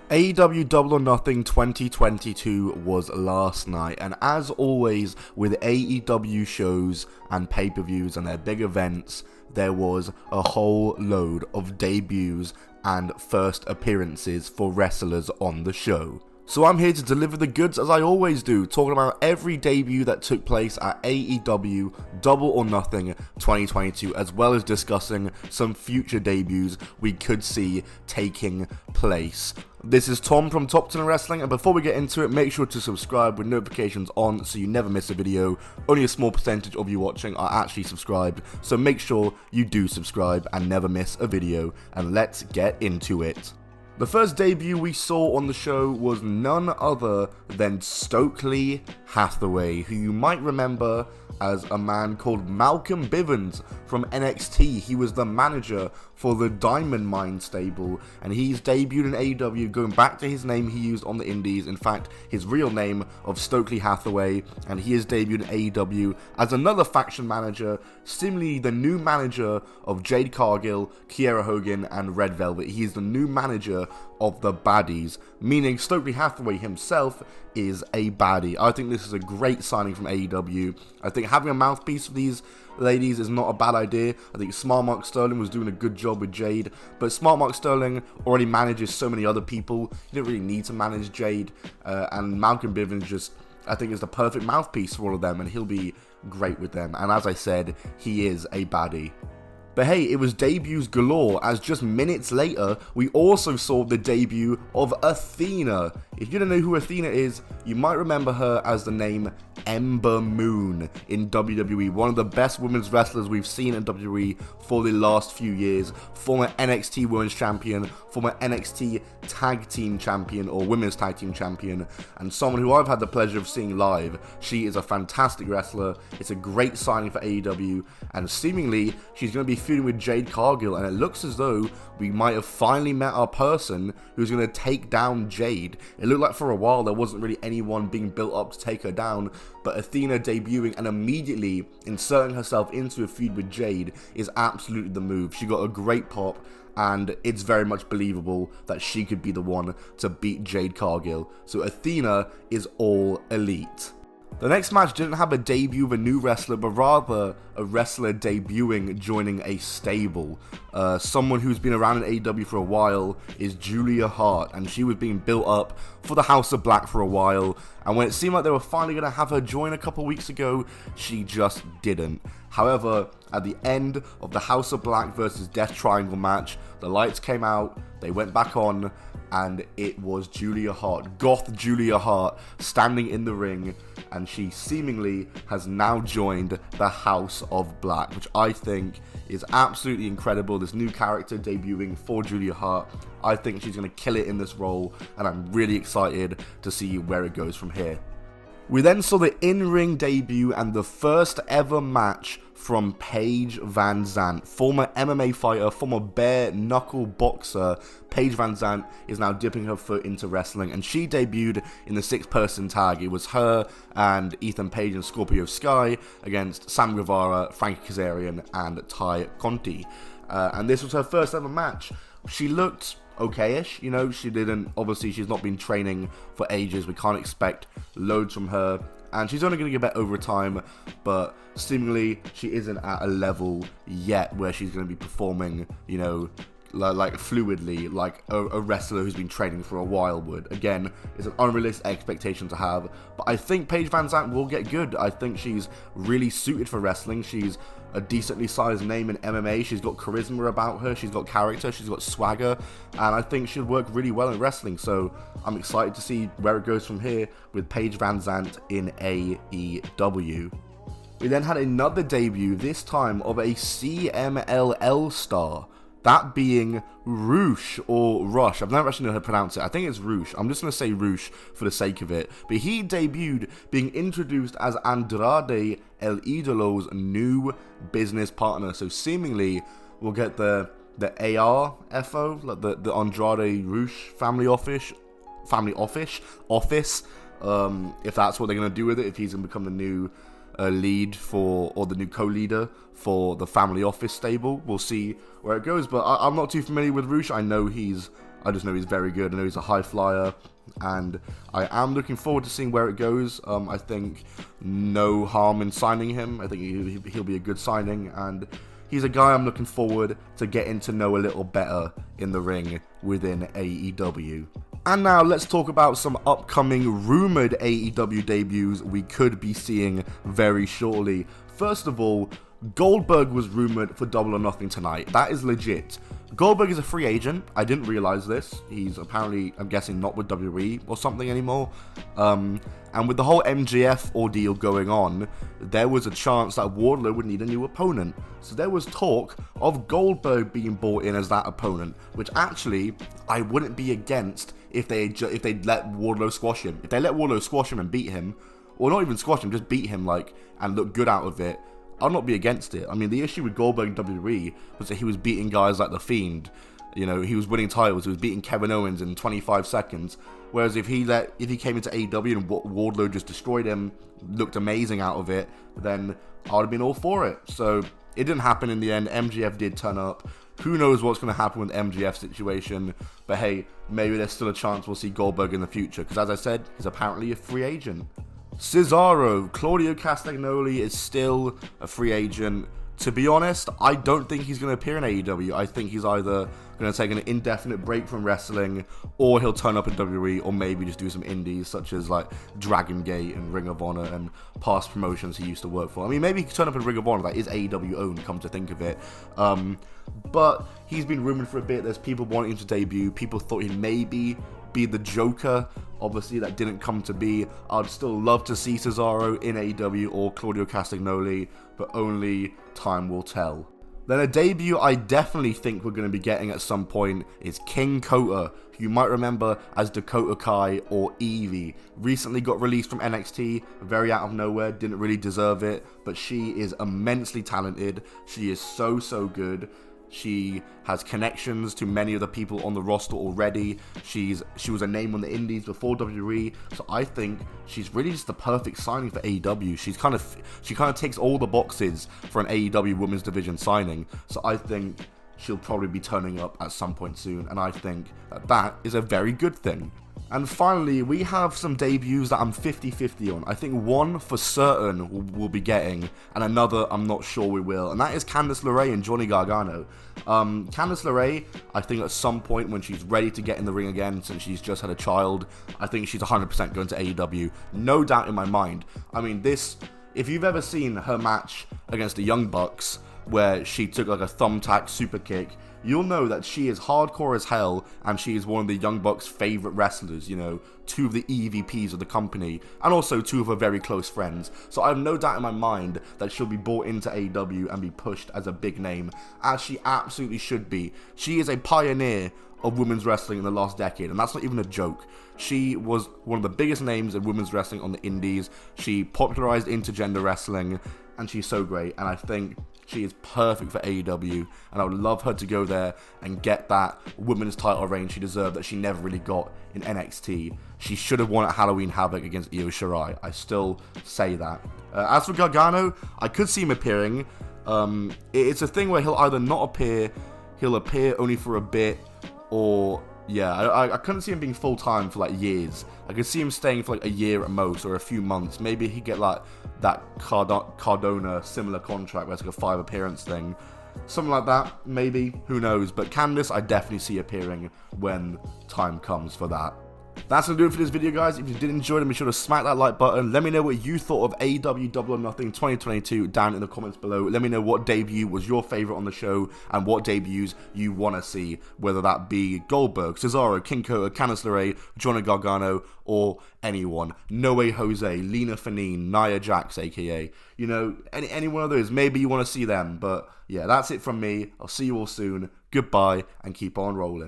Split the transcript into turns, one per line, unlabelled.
AEW Double or Nothing 2022 was last night, and as always with AEW shows and pay-per-views and their big events, there was a whole load of debuts and first appearances for wrestlers on the show. So I'm here to deliver the goods as I always do, talking about every debut that took place at AEW Double or Nothing 2022, as well as discussing some future debuts we could see taking place. This is Tom from Top 10 Wrestling, and before we get into it, make sure to subscribe with notifications on so you never miss a video. Only a small percentage of you watching are actually subscribed, so make sure you do subscribe and never miss a video, and let's get into it. The first debut we saw on the show was none other than Stokely Hathaway, who you might remember as a man called Malcolm Bivens from NXT. He was the manager for the Diamond Mine stable, and he's debuted in AEW going back to his name he used on the indies, in fact his real name of Stokely Hathaway, and he is debuted in AEW as another faction manager, seemingly the new manager of Jade Cargill, Kiera Hogan and Red Velvet. He is the new manager of the baddies, meaning Stokely Hathaway himself is a baddie. I think this is a great signing from AEW. I think having a mouthpiece for these ladies is not a bad idea. I think Smart Mark Sterling was doing a good job with Jade, but Smart Mark Sterling already manages so many other people. You don't really need to manage Jade, and Malcolm Bivens just, I think, is the perfect mouthpiece for all of them, and he'll be great with them. And as I said, he is a baddie. But hey, it was debuts galore, as just minutes later, we also saw the debut of Athena. If you don't know who Athena is, you might remember her as the name Ember Moon in WWE, one of the best women's wrestlers we've seen in WWE for the last few years, former NXT Women's Champion, former NXT Tag Team Champion, or Women's Tag Team Champion, and someone who I've had the pleasure of seeing live. She is a fantastic wrestler, it's a great signing for AEW, and seemingly she's going to be feuding with Jade Cargill, and it looks as though we might have finally met our person who's going to take down Jade. It looked like for a while there wasn't really anyone being built up to take her down, but Athena debuting and immediately inserting herself into a feud with Jade is absolutely the move. She got a great pop, and it's very much believable that she could be the one to beat Jade Cargill. So Athena is all elite. The next match didn't have a debut of a new wrestler, but rather a wrestler debuting joining a stable. Someone who's been around in AEW for a while is Julia Hart, and she was being built up for the House of Black for a while, and when it seemed like they were finally going to have her join a couple weeks ago, she just didn't. However, at the end of the House of Black versus Death Triangle match, the lights came out, they went back on, and it was Julia Hart, Goth Julia Hart, standing in the ring, and she seemingly has now joined the House of Black, which I think is absolutely incredible. This new character debuting for Julia Hart, I think she's going to kill it in this role, and I'm really excited to see where it goes from here. We then saw the in-ring debut and the first ever match from Paige VanZant, former MMA fighter, former bare knuckle boxer. Paige VanZant is now dipping her foot into wrestling, and she debuted in the 6-person tag. It was her and Ethan Page and Scorpio Sky against Sam Guevara, Frankie Kazarian, and Ty Conti. And this was her first ever match. She looked okay-ish, you know, obviously she's not been training for ages, we can't expect loads from her, and she's only going to get better over time, but seemingly she isn't at a level yet where she's going to be performing, you know, like fluidly, like a wrestler who's been training for a while would. Again, it's an unrealistic expectation to have, but I think Paige VanZant will get good. I think she's really suited for wrestling. She's a decently sized name in MMA. She's got charisma about her, she's got character, she's got swagger, and I think she'll work really well in wrestling. So I'm excited to see where it goes from here with Paige VanZant in AEW. We then had another debut, this time of a CMLL star, that being Roosh, or Rush. I've never actually known how to pronounce it. I think it's Roosh. I'm just going to say Roosh for the sake of it. But he debuted being introduced as Andrade El Idolo's new business partner. So seemingly we'll get the ARFO, like the Andrade Roosh family office, if that's what they're going to do with it, if he's going to become the new lead for, or the new co-leader for the family office stable. We'll see where it goes, but I'm not too familiar with Roosh. I know he's I just know he's very good. I know he's a high flyer, and I am looking forward to seeing where it goes. I think no harm in signing him. I think he'll be a good signing, and he's a guy I'm looking forward to getting to know a little better in the ring within AEW. And now let's talk about some upcoming rumored AEW debuts we could be seeing very shortly. First of all, Goldberg was rumored for Double or Nothing tonight. That is legit. Goldberg is a free agent. I didn't realize this. He's apparently, I'm guessing, not with WWE or something anymore. And with the whole MJF ordeal going on, there was a chance that Wardlow would need a new opponent. So there was talk of Goldberg being brought in as that opponent, which actually I wouldn't be against if they let Wardlow squash him. If they let Wardlow squash him and beat him, or not even squash him, just beat him and look good out of it, I'll not be against it. I mean, the issue with Goldberg in WWE was that he was beating guys like The Fiend. You know, he was winning titles. He was beating Kevin Owens in 25 seconds. Whereas if he came into AEW and Wardlow just destroyed him, looked amazing out of it, then I would have been all for it. So it didn't happen in the end. MJF did turn up. Who knows what's going to happen with the MJF situation. But hey, maybe there's still a chance we'll see Goldberg in the future. Because as I said, he's apparently a free agent. Cesaro, Claudio Castagnoli is still a free agent. To be honest, I don't think he's going to appear in AEW. I think he's either going to take an indefinite break from wrestling, or he'll turn up in WWE, or maybe just do some indies such as Dragon Gate and Ring of Honor and past promotions he used to work for. I mean, maybe he could turn up in Ring of Honor, that is AEW owned, come to think of it. But he's been rumored for a bit. There's people wanting him to debut. People thought he'd maybe be the Joker. Obviously, that didn't come to be. I'd still love to see Cesaro in AEW or Claudio Castagnoli, but only time will tell. Then a debut I definitely think we're going to be getting at some point is King Kota, who you might remember as Dakota Kai or Evie. Recently got released from NXT, very out of nowhere, didn't really deserve it, but she is immensely talented. She is so good. She has connections to many of the people on the roster already. She was a name on the indies before WWE, so I think she's really just the perfect signing for AEW. She kind of ticks all the boxes for an AEW women's division signing. So I think she'll probably be turning up at some point soon, and I think that is a very good thing. And finally, we have some debuts that I'm 50-50 on. I think one for certain we'll be getting, and another I'm not sure we will. And that is Candice LeRae and Johnny Gargano. Candice LeRae, I think at some point when she's ready to get in the ring again, since she's just had a child, I think she's 100% going to AEW. No doubt in my mind. I mean, if you've ever seen her match against the Young Bucks, where she took a thumbtack super kick, you'll know that she is hardcore as hell, and she is one of the Young Bucks' favorite wrestlers, two of the EVPs of the company, and also two of her very close friends. So I have no doubt in my mind that she'll be brought into AEW and be pushed as a big name, as she absolutely should be. She is a pioneer of women's wrestling in the last decade, and that's not even a joke. She was one of the biggest names in women's wrestling on the indies. She popularized intergender wrestling, and she's so great, and I think she is perfect for AEW, and I would love her to go there and get that women's title reign she deserved that she never really got in NXT. She should have won at Halloween Havoc against Io Shirai. I still say that. As for Gargano, I could see him appearing. It's a thing where he'll either not appear, he'll appear only for a bit, or I couldn't see him being full-time for years. I could see him staying for a year at most, or a few months. Maybe he'd get that Cardona similar contract where it's a 5 appearance thing. Something like that, maybe. Who knows? But Candice, I definitely see appearing when time comes for that. That's going to do it for this video, guys. If you did enjoy it, be sure to smack that like button. Let me know what you thought of AEW Double or Nothing 2022 down in the comments below. Let me know what debut was your favorite on the show and what debuts you want to see, whether that be Goldberg, Cesaro, King Kota, Candice LeRae, Johnny Gargano, or anyone. No Way Jose, Lena Fanine, Nia Jax, aka, any one of those. Maybe you want to see them. But yeah, that's it from me. I'll see you all soon. Goodbye, and keep on rolling.